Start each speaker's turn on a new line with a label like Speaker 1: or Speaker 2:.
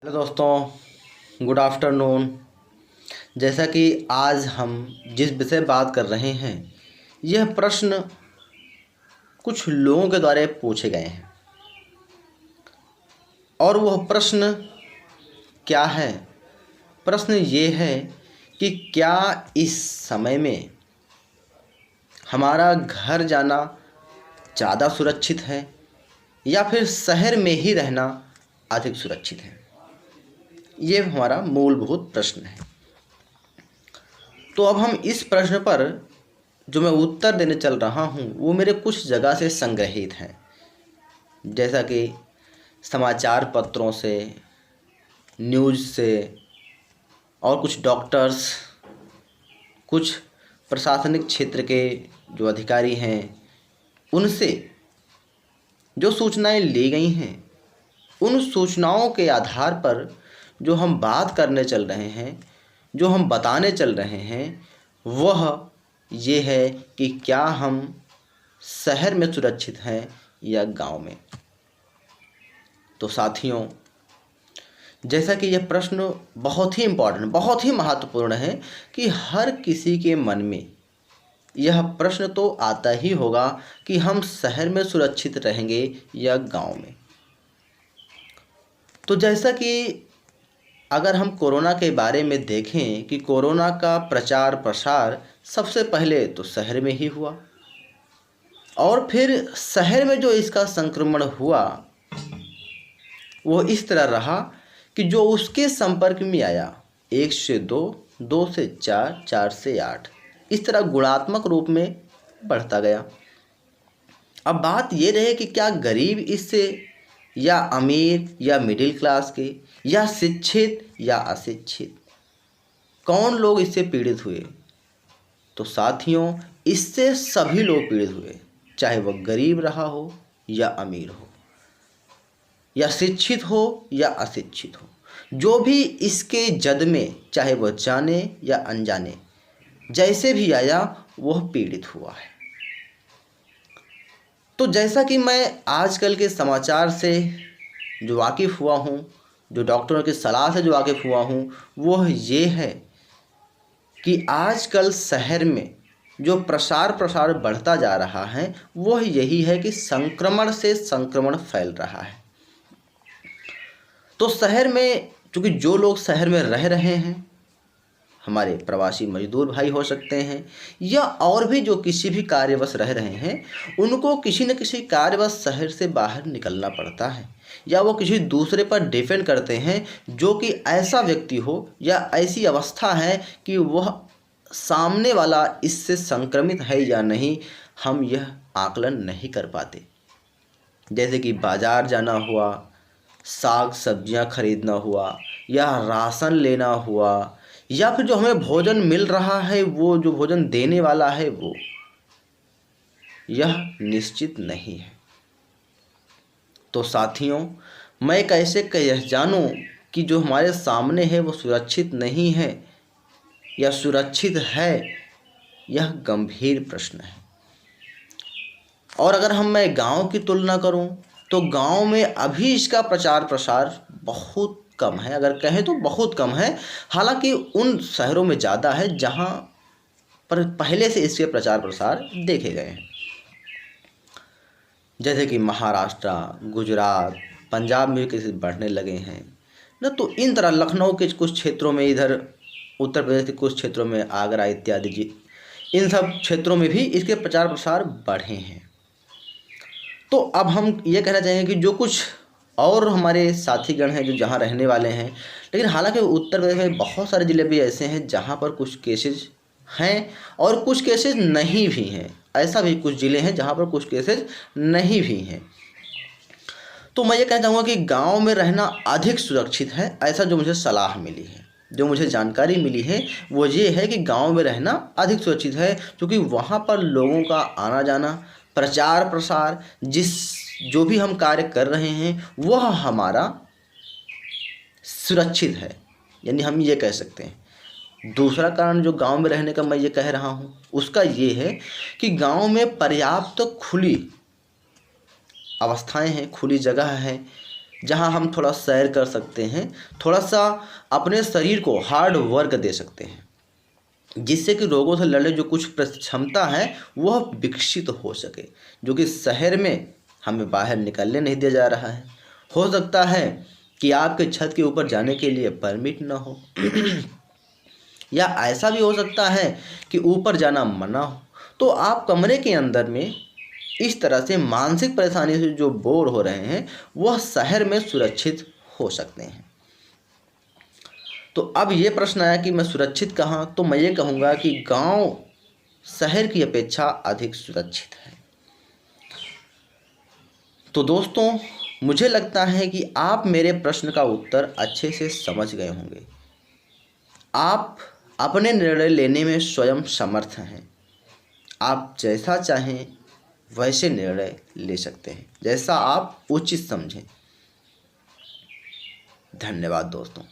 Speaker 1: Hello दोस्तों, good afternoon. जैसा कि आज हम जिस विषय बात कर रहे हैं, यह प्रश्न कुछ लोगों के द्वारा पूछे गए हैं। और वह प्रश्न क्या है? प्रश्न ये है कि क्या इस समय में हमारा घर जाना ज़्यादा सुरक्षित है या फिर शहर में ही रहना अधिक सुरक्षित है? ये हमारा मूलभूत प्रश्न है। तो अब हम इस प्रश्न पर जो मैं उत्तर देने चल रहा हूँ वो मेरे कुछ जगह से संग्रहित हैं, जैसा कि समाचार पत्रों से, न्यूज़ से, और कुछ डॉक्टर्स, कुछ प्रशासनिक क्षेत्र के जो अधिकारी हैं उनसे जो सूचनाएं ली गई हैं, उन सूचनाओं के आधार पर जो हम बात करने चल रहे हैं, जो हम बताने चल रहे हैं, वह ये है कि क्या हम शहर में सुरक्षित हैं या गांव में। तो साथियों, जैसा कि यह प्रश्न बहुत ही इम्पोर्टेंट, बहुत ही महत्वपूर्ण है कि हर किसी के मन में यह प्रश्न तो आता ही होगा कि हम शहर में सुरक्षित रहेंगे या गांव में। तो जैसा कि अगर हम कोरोना के बारे में देखें कि कोरोना का प्रचार प्रसार सबसे पहले तो शहर में ही हुआ, और फिर शहर में जो इसका संक्रमण हुआ वो इस तरह रहा कि जो उसके संपर्क में आया 1 से 2, 2 से 4, 4 से 8, इस तरह गुणात्मक रूप में बढ़ता गया। अब बात ये रहे कि क्या गरीब इससे, या अमीर या मिडिल क्लास के, या शिक्षित या अशिक्षित, कौन लोग इससे पीड़ित हुए? तो साथियों, इससे सभी लोग पीड़ित हुए, चाहे वह गरीब रहा हो या अमीर हो, या शिक्षित हो या अशिक्षित हो। जो भी इसके जद में, चाहे वह जाने या अनजाने, जैसे भी आया वह पीड़ित हुआ है। तो जैसा कि मैं आजकल के समाचार से जो वाकिफ़ हुआ हूँ, जो डॉक्टरों की सलाह से जो वाकिफ़ हुआ हूँ, वह ये है कि आजकल शहर में जो प्रसार बढ़ता जा रहा है वह यही है कि संक्रमण से संक्रमण फैल रहा है। तो शहर में, चूँकि जो लोग शहर में रह रहे हैं, हमारे प्रवासी मजदूर भाई हो सकते हैं, या और भी जो किसी भी कार्यवश रह रहे हैं, उनको किसी न किसी कार्यवश शहर से बाहर निकलना पड़ता है, या वो किसी दूसरे पर डिपेंड करते हैं जो कि ऐसा व्यक्ति हो या ऐसी अवस्था है कि वह सामने वाला इससे संक्रमित है या नहीं, हम यह आकलन नहीं कर पाते। जैसे कि बाज़ार जाना हुआ, साग सब्जियां खरीदना हुआ, या राशन लेना हुआ, या फिर जो हमें भोजन मिल रहा है वो जो भोजन देने वाला है वो, यह निश्चित नहीं है। तो साथियों, मैं कैसे यह जानूं कि जो हमारे सामने है वो सुरक्षित नहीं है या सुरक्षित है? यह गंभीर प्रश्न है। और अगर मैं गांव की तुलना करूं तो गांव में अभी इसका प्रचार प्रसार बहुत कम है, अगर कहें तो बहुत कम है। हालांकि उन शहरों में ज़्यादा है जहां पर पहले से इसके प्रचार प्रसार देखे गए हैं, जैसे कि महाराष्ट्र, गुजरात, पंजाब में कैसे बढ़ने लगे हैं न। तो इन तरह लखनऊ के कुछ क्षेत्रों में, इधर उत्तर प्रदेश के कुछ क्षेत्रों में, आगरा इत्यादि जी, इन सब क्षेत्रों में भी इसके प्रचार प्रसार बढ़े हैं। तो अब हम ये कहना चाहेंगे कि जो कुछ और हमारे साथीगण हैं जो जहाँ रहने वाले हैं, लेकिन हालांकि उत्तर प्रदेश में बहुत सारे ज़िले भी ऐसे हैं जहाँ पर कुछ केसेस हैं और कुछ केसेस नहीं भी हैं। ऐसा भी कुछ ज़िले हैं जहाँ पर कुछ केसेस नहीं भी हैं। तो मैं ये कहना चाहूँगा कि गांव में रहना अधिक सुरक्षित है। ऐसा जो मुझे सलाह मिली है, जो मुझे जानकारी मिली है, वो ये है कि गांव में रहना अधिक सुरक्षित है, क्योंकि वहाँ पर लोगों का आना जाना, प्रचार प्रसार, जो भी हम कार्य कर रहे हैं वह हमारा सुरक्षित है, यानी हम ये कह सकते हैं। दूसरा कारण जो गांव में रहने का मैं ये कह रहा हूँ उसका ये है कि गांव में पर्याप्त खुली अवस्थाएं हैं, खुली जगह है, जहां हम थोड़ा सैर कर सकते हैं, थोड़ा सा अपने शरीर को हार्ड वर्क दे सकते हैं, जिससे कि रोगों से लड़ने जो कुछ क्षमता है वह विकसित हो सके, जो कि शहर में हमें बाहर निकलने नहीं दिया जा रहा है। हो सकता है कि आपके छत के ऊपर जाने के लिए परमिट ना हो या ऐसा भी हो सकता है कि ऊपर जाना मना हो, तो आप कमरे के अंदर में इस तरह से मानसिक परेशानी से जो बोर हो रहे हैं वह शहर में सुरक्षित हो सकते हैं। तो अब ये प्रश्न आया कि मैं सुरक्षित कहाँ, तो मैं ये कहूँगा कि गांव शहर की अपेक्षा अधिक सुरक्षित है। तो दोस्तों, मुझे लगता है कि आप मेरे प्रश्न का उत्तर अच्छे से समझ गए होंगे। आप अपने निर्णय लेने में स्वयं समर्थ हैं। आप जैसा चाहें वैसे निर्णय ले सकते हैं, जैसा आप उचित समझें। धन्यवाद दोस्तों।